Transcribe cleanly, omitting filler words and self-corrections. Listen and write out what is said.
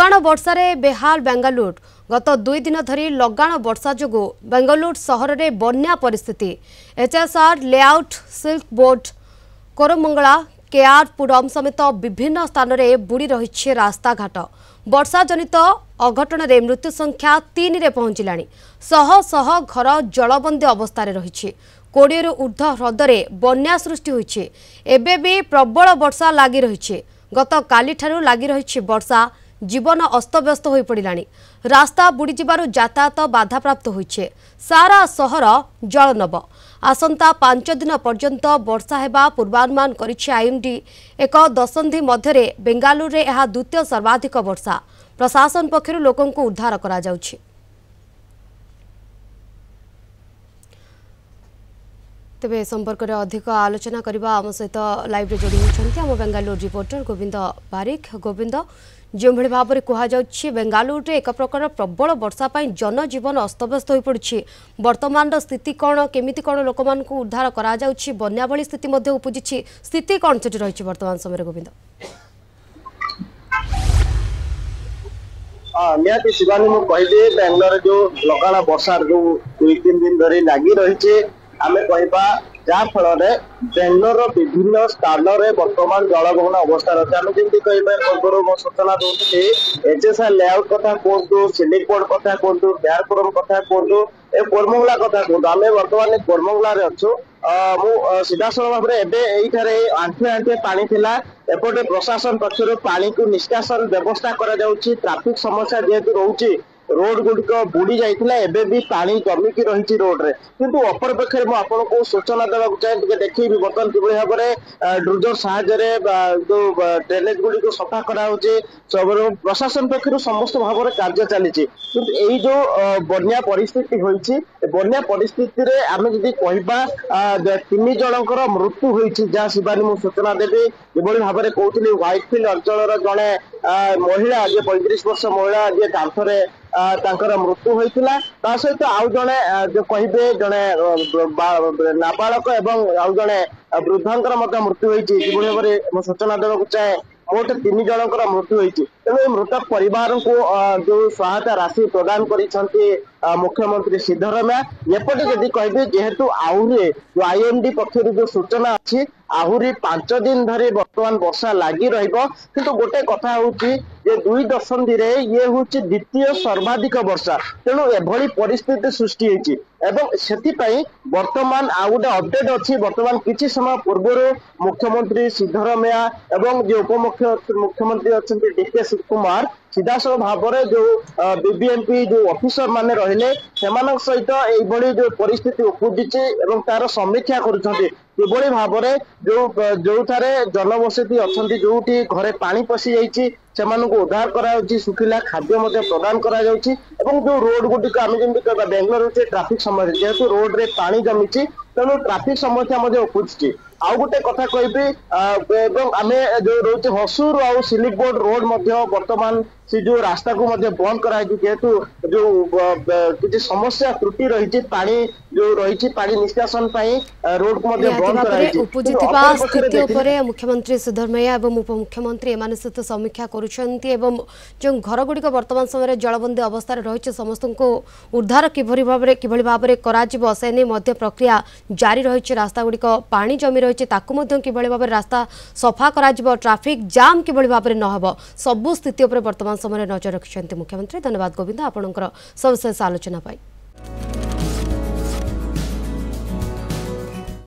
लगाण वर्षारे बेहाल बेंगालुरु। गत 2 दिन धरी लगाण वर्षा जोगु बेंगालुरु सहर में बन्या परिस्थिति। HSR layout silk board Koramangala KR Puram समेत विभिन्न स्थान में बुड़ी रही रास्ता घाट। वर्षा जनित अघटन रे मृत्यु संख्या 3 रे पहुंचलानी। शह शह घर जलबंदी अवस्था रही। 20 रु ऊर्ध्व ह्रदरे बन्या सृष्टि होइछि। एबे भी प्रबल वर्षा लगी रही। गत काली ठारू लगी रही वर्षा जीवन अस्तव्यस्त हो पड़िलानी। रास्ता बुड़ी जिबारु यातायात बाधाप्राप्त होइछे। सारा सहर जलनब। आसंता 5 दिन पर्यंत वर्षा हेबा पूर्वानुमान करिछि आईएमडी। एक दशंधि मध्यरे बेंगालुरु रे यह द्वितीय सर्वाधिक वर्षा। प्रशासन पक्षरु लोकन को उद्धार करा जाउछि। तेबे संपर्क में अधिक आलोचना करबा आम सहित लाइव जोड़ी होती आम बेंगालुरु रिपोर्टर गोविंद बारिक। गोविंद, जो भाव में कहुच्छी बेंगालुरु रे एक प्रकार प्रबल वर्षा पाई जनजीवन अस्तव्यस्त हो पड़ी। वर्तमान स्थिति कौन, केमिति कौन लोक मानक उद्धार करा जाउछि, बन्या भली स्थिति मध्ये उपजिछि, स्थिति कौन सेठी रही वर्तमान समय गोविंद? निहाती शिवानी मु कहबी बेंगलोर जो लगाण वर्षा जो 2-3 दिन धरी लगी रही आमे कहबा जा फल बेंगलोर विभिन्न स्थान में वर्तमान जलग्रहण अवस्था रही। आम जमी कह पूर्व सूचना दूसरी एचएसआर लेआउट कथा कहतु, सिलिक बोर्ड कथा कहतु, केआरपुरम कथा कहतु, ए कोरमंगला कथा कहतु। आम बर्तमान कोरमंगला अच्छु। मु सीधासल भाव में आंठे आंठे पानी थिला। एपटे प्रशासन पक्षर पानी को निष्कासन व्यवस्था करा जाउछि। ट्रैफिक समस्या जेहेतु रोची रोड गुड़िक बुड़ी जाइथिला, एबे भी पानी जमिकी रही रोड रे। किंतु अपर पक्षे मुझे आपको सूचना देवाक चाहे देखी बर्तमान कि भाव में ड्रुजर साहाय्य जो ड्रेनेज गुड़ी को सफा कराऊे प्रशासन पक्षर समस्त भाव में कार्य चली। किंतु यही जो बन्या परिस्थिति होती बन्या परिस्थिति रे आम जदि कहबा 3 जनकर मृत्यु होती जहाँ शिवानी मुझे सूचना देवी जो भाव में कहती व्हाइटफिल्ड अंचल जड़े महिला जे 35 वर्ष महिला जे कांथरे तांकर मृत्यु होइतिला। ता सहित आउ जने जो कहिबे जने नाबालक एवं आउ जने वृद्धंकर मध्य मृत्यु होइछि। जे भाव में सूचना देवाक चाहे मोट 3 जनकर मृत्यु होइछि। तेणु मृतक परिवार को जो सहायता राशि प्रदान करिसंती मुख्यमंत्री सिद्धरमैया। एपटे जदि कहबे जेहेतु आहुरी जो आईएमडी पक्षर जो सूचना अच्छी आहुरी 5 दिन धरी वर्तमान वर्षा लगी रहिबो। किंतु गोटे कथा होउछि जे 2 दशंधि रे ये होउछि द्वितीय सर्वाधिक वर्षा। तेणु एभली परिस्थिति सृष्टि होइछि एवं सेति पई वर्तमान आ गोटे अपडेट अछि। वर्तमान किछि समय पूर्व मुख्यमंत्री सिद्धरमैया एवं जो मुख्यमंत्री अछंती डीके शिव कुमार सीधासल भाव में जो बीबीएमपी जो ऑफिसर माने रहिले सेमानक सहित एभली जो परिस्थिति उपजिछि एवं तार समीक्षा करुछन्ती। किभली भाव में जो थारे जनबसति अछंती जोठी घरे पानी पसी जाइछि सेमानक उद्धार कराउछि, सुखिला खाद्य मध्य प्रदान करा जाउछि एवं जो रोड गुडी आम जमी कहबा बेंगलोर ट्रैफिक समस्या जेहेतु रोड रे पानी जमिछि तेणु ट्रैफिक समस्या मध्य उपजिछि। आउ गोटे कथा कहबी आम जो रोचे हसूर आउ सिलिक बोर्ड रोड मध्य वर्तमान से जो रास्ता को मध्य बंद कराई जेहेतु जो किसी समस्या त्रुटि रही पानी जो रही पानी निष्कासन रोड को मध्य बंद कराई। उपजितिबा स्थिति उपरे मुख्यमंत्री सिद्धरमैया एवं उपमुख्यमंत्री एमान सहित समीक्षा करुछन्ती एवं जो घर गुड़िक वर्तमान समय जलबंदी अवस्था रही समस्त को उद्धार किभली भाव में करा से नहीं मध्य प्रक्रिया जारी रही। रास्ता गुड़िक पानी जमी रही किभली भाव रास्ता सफा करा ट्रैफिक जाम किभली भाव में नहब सबु स्थिति उपर वर्तमान समय नजर रखिछन्ती मुख्यमंत्री। धन्यवाद गोविंद आपणकर सविशेष आलोचना पाई।